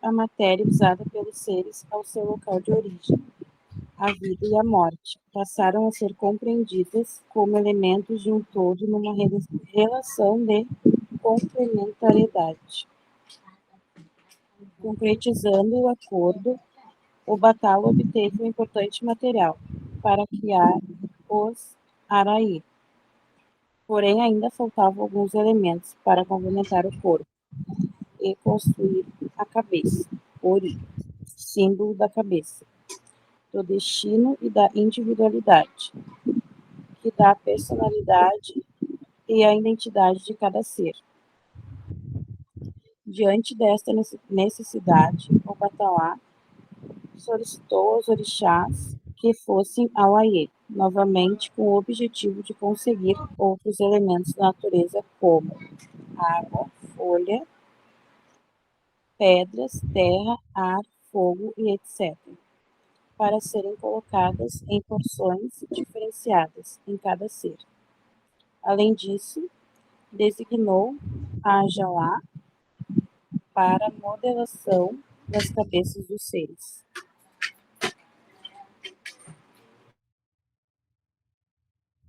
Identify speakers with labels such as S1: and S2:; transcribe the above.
S1: a matéria usada pelos seres ao seu local de origem. A vida e a morte passaram a ser compreendidas como elementos de um todo numa relação de complementariedade. Concretizando o acordo, o Batalo obteve um importante material para criar os Araí. Porém, ainda faltavam alguns elementos para complementar o corpo e construir a cabeça, Ori, símbolo da cabeça, do destino e da individualidade, que dá a personalidade e a identidade de cada ser. Diante desta necessidade, o Batalá solicitou aos orixás que fossem ao Aie, novamente com o objetivo de conseguir outros elementos da natureza como água, folha, pedras, terra, ar, fogo e etc., para serem colocadas em porções diferenciadas em cada ser. Além disso, designou a Ajalá para a modelação das cabeças dos seres.